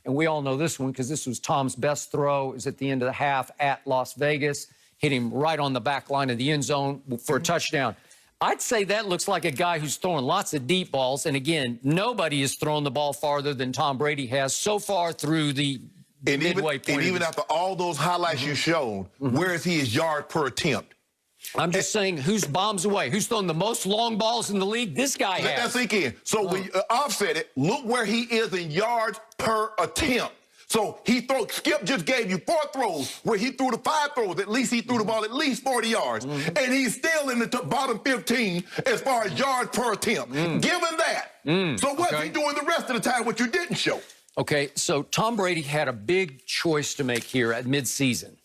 And we all know this one because this was Tom's best throw. It was at the end of the half at Las Vegas. Hit him right on the back line of the end zone for a touchdown. I'd say that looks like a guy who's throwing lots of deep balls. And again, nobody has thrown the ball farther than Tom Brady has so far through the midway point. And even after all those highlights you showed, where is he his yard per attempt? I'm just saying, who's bombs away? Who's throwing the most long balls in the league? This guy has. Let that sink in. So when you offset it, look where he is in yards per attempt. So Skip just gave you 4 throws where he threw the 5 throws. At least he threw the ball at least 40 yards. And he's still in the bottom 15 as far as yards per attempt. Given that. So what's he doing the rest of the time, what you didn't show? Okay, so Tom Brady had a big choice to make here at midseason.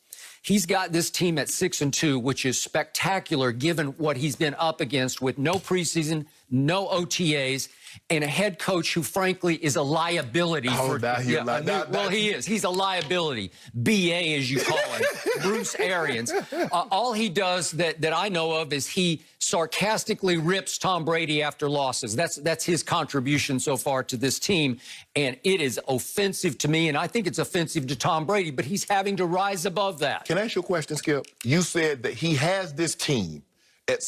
He's got this team at 6-2, which is spectacular given what he's been up against with no preseason, no OTAs, and a head coach who, frankly, is a liability. Well, he is. He's a liability. BA, as you call him, Bruce Arians. All he does that I know of is he sarcastically rips Tom Brady after losses. That's his contribution so far to this team, and it is offensive to me, and I think it's offensive to Tom Brady, but he's having to rise above that. Can I ask you a question, Skip? You said that he has this team.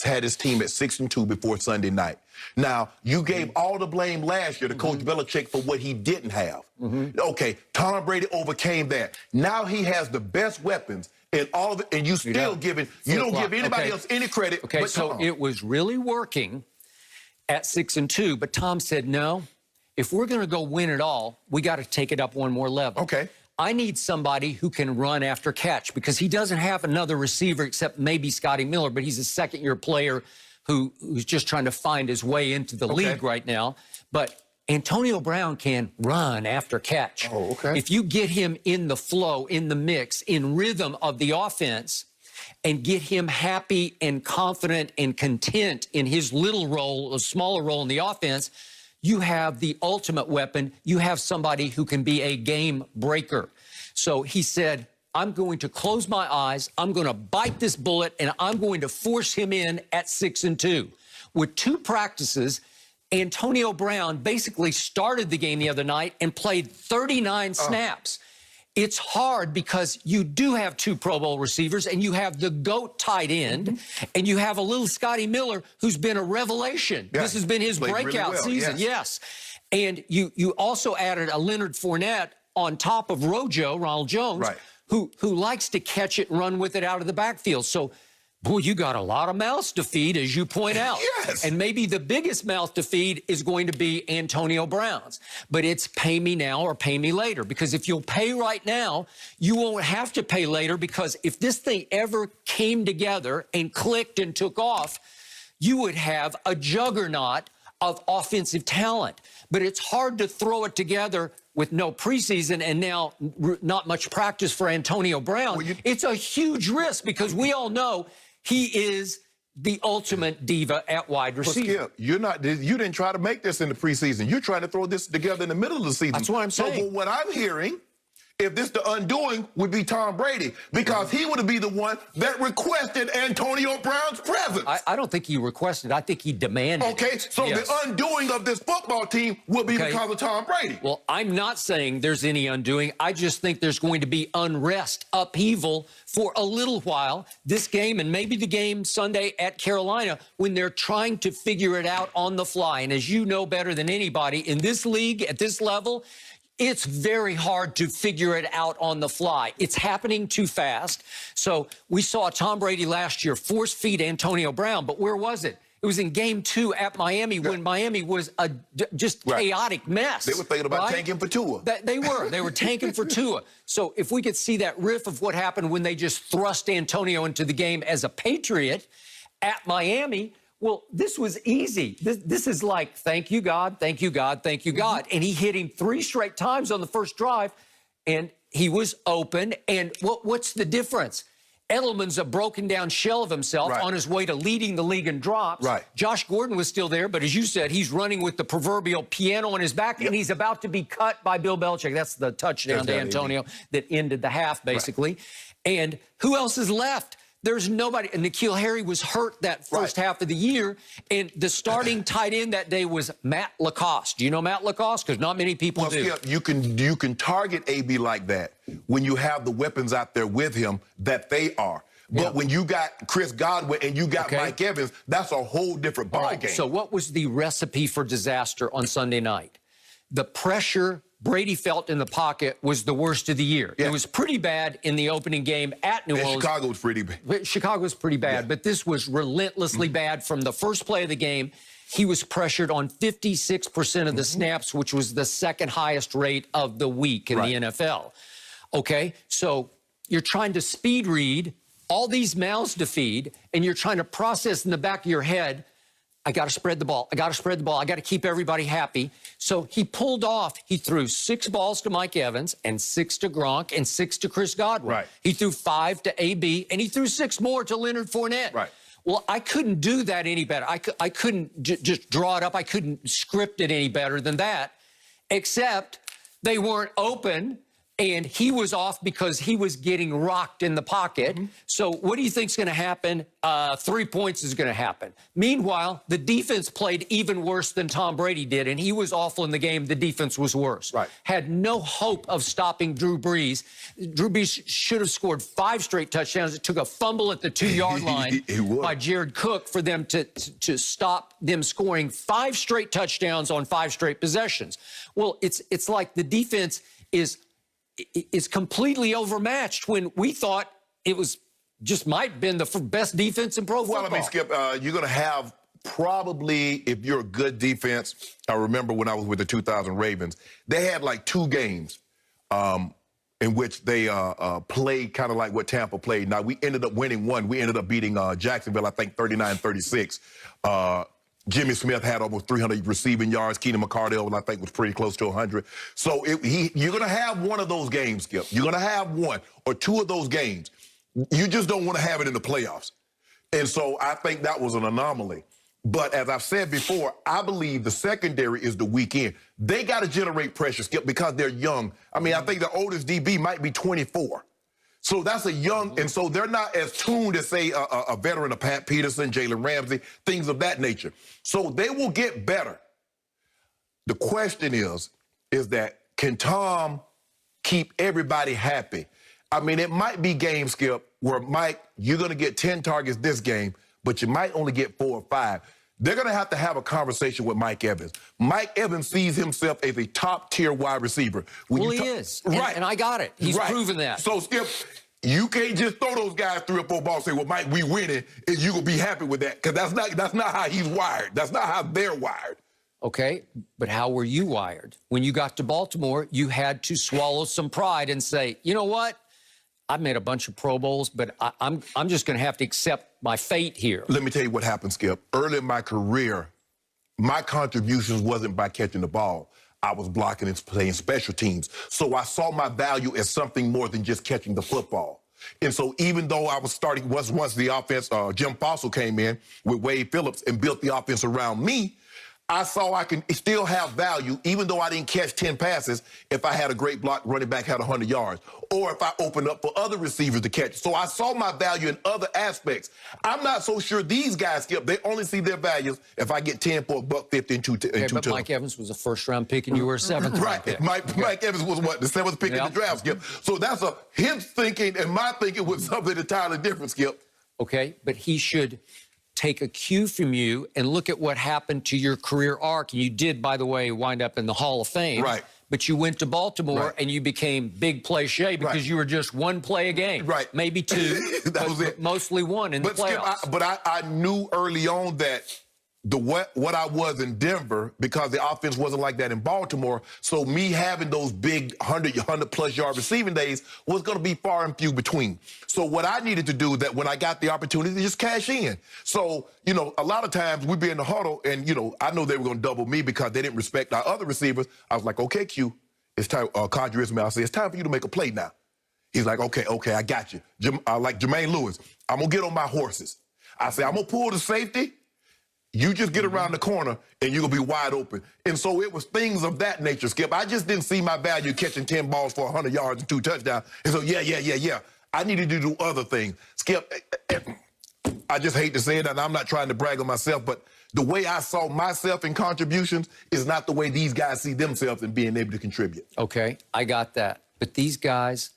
Had his team at 6-2 before Sunday night. Now, you gave all the blame last year to Coach Belichick for what he didn't have. Okay, Tom Brady overcame that. Now he has the best weapons in all of it, and you still giving, you don't give anybody else any credit. Okay, but so it was really working at 6-2, but Tom said, no, if we're going to go win it all, we got to take it up one more level. Okay. I need somebody who can run after catch because he doesn't have another receiver except maybe Scotty Miller, but he's a second-year player who's just trying to find his way into the league right now. But Antonio Brown can run after catch. If you get him in the flow, in the mix, in rhythm of the offense, and get him happy and confident and content in his little role, a smaller role in the offense, you have the ultimate weapon. You have somebody who can be a game breaker. So he said, I'm going to close my eyes, I'm going to bite this bullet, and I'm going to force him in at 6-2. With 2 practices, Antonio Brown basically started the game the other night and played 39 snaps. It's hard because you do have 2 Pro Bowl receivers, and you have the GOAT tight end, and you have a little Scotty Miller who's been a revelation. This has been his breakout season. And you also added a Leonard Fournette on top of Ronald Jones, who likes to catch it and run with it out of the backfield. So, boy, you got a lot of mouths to feed, as you point out. And maybe the biggest mouth to feed is going to be Antonio Brown's. But it's pay me now or pay me later. Because if you'll pay right now, you won't have to pay later. Because if this thing ever came together and clicked and took off, you would have a juggernaut of offensive talent. But it's hard to throw it together with no preseason and now not much practice for Antonio Brown. It's a huge risk because we all know he is the ultimate diva at wide receiver. Skip, you didn't try to make this in the preseason. You're trying to throw this together in the middle of the season. That's what I'm saying. So what I'm hearing, if this the undoing, would be Tom Brady, because he would be the one that requested Antonio Brown's presence. I don't think he requested. I think he demanded. Okay, so the undoing of this football team will be because of Tom Brady. Well, I'm not saying there's any undoing. I just think there's going to be unrest, upheaval for a little while. This game and maybe the game Sunday at Carolina, when they're trying to figure it out on the fly. And as you know better than anybody, in this league, at this level, it's very hard to figure it out on the fly. It's happening too fast. So we saw Tom Brady last year force feed Antonio Brown, but where was it? It was in game 2 at Miami when Miami was a just chaotic mess. They were thinking about tanking for Tua. They were tanking for Tua. So if we could see that riff of what happened when they just thrust Antonio into the game as a Patriot at Miami, well, this was easy. This is like, thank you, God, thank you, God, thank you, God. And he hit him 3 straight times on the first drive, and he was open. And what's the difference? Edelman's a broken-down shell of himself on his way to leading the league in drops. Josh Gordon was still there, but as you said, he's running with the proverbial piano on his back, and he's about to be cut by Bill Belichick. That's the touchdown to Antonio that ended the half, basically. And who else is left? There's nobody. And N'Keal Harry was hurt that first half of the year. And the starting tight end that day was Matt Lacoste. Do you know Matt Lacoste? Because not many people do. Skip, you can target AB like that when you have the weapons out there with him that they are. But when you got Chris Godwin and you got Mike Evans, that's a whole different ballgame. So what was the recipe for disaster on Sunday night? The pressure Brady felt in the pocket was the worst of the year. It was pretty bad in the opening game at New Orleans. Chicago was pretty bad. Chicago was pretty bad, but this was relentlessly bad from the first play of the game. He was pressured on 56% of the snaps, which was the second highest rate of the week in the NFL. Okay, so you're trying to speed read all these mouths to feed, and you're trying to process in the back of your head, I got to spread the ball. I got to spread the ball. I got to keep everybody happy. So he pulled off. He threw 6 balls to Mike Evans and 6 to Gronk and 6 to Chris Godwin. He threw 5 to AB, and he threw 6 more to Leonard Fournette. Well, I couldn't do that any better. I couldn't just draw it up. I couldn't script it any better than that, except they weren't open. And he was off because he was getting rocked in the pocket. So what do you think's going to happen? 3 points is going to happen. Meanwhile, the defense played even worse than Tom Brady did, and he was awful in the game. The defense was worse. Had no hope of stopping Drew Brees. Drew Brees should have scored 5 straight touchdowns. It took a fumble at the 2-yard line by Jared Cook for them to stop them scoring 5 straight touchdowns on 5 straight possessions. Well, it's like the defense is completely overmatched when we thought it was just might have been the best defense in pro football. Well, I mean, Skip, you're going to have probably, if you're a good defense, I remember when I was with the 2000 Ravens, they had like 2 games in which they played kind of like what Tampa played. Now, we ended up winning one. We ended up beating Jacksonville, I think, 39-36. Jimmy Smith had almost 300 receiving yards. Keenan McCardell, I think, was pretty close to 100. So you're going to have one of those games, Skip. You're going to have 1 or 2 of those games. You just don't want to have it in the playoffs. And so I think that was an anomaly. But as I've said before, I believe the secondary is the weekend. They got to generate pressure, Skip, because they're young. I mean, I think the oldest DB might be 24. So that's a young, and so they're not as tuned as, say, a veteran of Pat Peterson, Jalen Ramsey, things of that nature. So they will get better. The question is that can Tom keep everybody happy? I mean, it might be game, Skip, where, Mike, you're going to get 10 targets this game, but you might only get 4 or 5. They're going to have a conversation with Mike Evans. Mike Evans sees himself as a top-tier wide receiver. Well, he is. And I got it. He's proven that. So, Skip, you can't just throw those guys 3 or 4 balls and say, well, Mike, we winning, and you're going to be happy with that, because that's not how he's wired. That's not how they're wired. Okay, but how were you wired? When you got to Baltimore, you had to swallow some pride and say, you know what? I've made a bunch of Pro Bowls, but I'm just going to have to accept my fate here. Let me tell you what happened, Skip. Early in my career, my contributions wasn't by catching the ball. I was blocking and playing special teams. So I saw my value as something more than just catching the football. And so even though I was starting, once the offense, Jim Fossil came in with Wade Phillips and built the offense around me, I saw I can still have value, even though I didn't catch 10 passes, if I had a great block, running back had 100 yards, or if I opened up for other receivers to catch. So I saw my value in other aspects. I'm not so sure these guys, Skip, they only see their values if I get 10 for $1.50 and 2 but Mike Evans was a first-round pick, and you were a 7th-round pick. Mike Evans was what, the 7th pick in the draft, Skip. So that's his thinking, and my thinking was something entirely different, Skip. Okay, but he should take a cue from you and look at what happened to your career arc. And you did, by the way, wind up in the Hall of Fame. But you went to Baltimore and you became Big Play Shea because you were just 1 play a game. Maybe 2, that was it. Mostly 1 in the playoffs. Skip, I knew early on that what I was in Denver, because the offense wasn't like that in Baltimore, so me having those big 100-plus yard receiving days was going to be far and few between. So what I needed to do, that when I got the opportunity, to just cash in. So, you know, a lot of times we'd be in the huddle, and, you know, I know they were going to double me because they didn't respect our other receivers. I was like, okay, Q, it's time. Kadri Ismail, I said, it's time for you to make a play now. He's like, okay, I got you. Like Jermaine Lewis, I'm going to get on my horses. I said, I'm going to pull the safety. You just get around the corner, and you're going to be wide open. And so it was things of that nature, Skip. I just didn't see my value catching 10 balls for 100 yards and 2 touchdowns. And so, yeah. I needed to do other things. Skip, I just hate to say it, and I'm not trying to brag on myself, but the way I saw myself in contributions is not the way these guys see themselves in being able to contribute. Okay, I got that. But these guys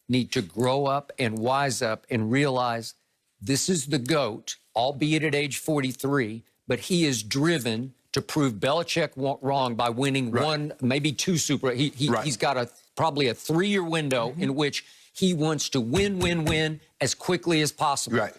need to grow up and wise up and realize this is the GOAT, albeit at age 43, but he is driven to prove Belichick wrong by winning one, maybe two Super. He's got probably a 3-year window in which he wants to win as quickly as possible. Right.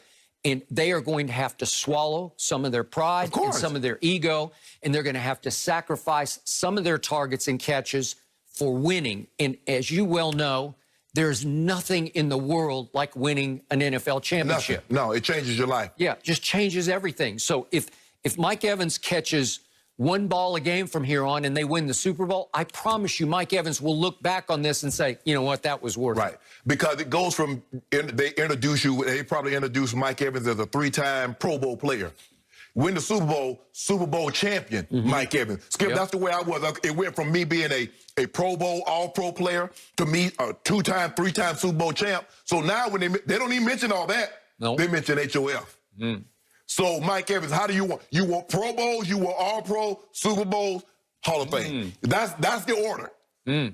And they are going to have to swallow some of their pride and some of their ego, and they're going to have to sacrifice some of their targets and catches for winning. And as you well know, there's nothing in the world like winning an NFL championship. Nothing. No, it changes your life. Yeah, just changes everything. So if Mike Evans catches one ball a game from here on and they win the Super Bowl, I promise you Mike Evans will look back on this and say, you know what, that was worth it. Right. Because it goes from, they probably introduced Mike Evans as a 3-time Pro Bowl player. Win the Super Bowl champion, Mike Evans. Skip, that's the way I was. It went from me being a Pro Bowl, all-pro player to me a 2-time, 3-time Super Bowl champ. So now when they don't even mention all that, they mention HOF. So, Mike Evans, how do you want? You want Pro Bowls, you want All-Pro, Super Bowls, Hall of Fame. That's the order.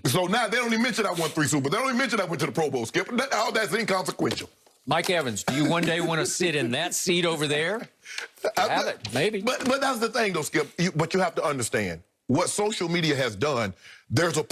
So now they don't even mention I won 3 Super Bowls. They don't even mention I went to the Pro Bowl, Skip. All that's inconsequential. Mike Evans, do you one day want to sit in that seat over there? Have it, maybe. But that's the thing, though, Skip. But you have to understand what social media has done. There's a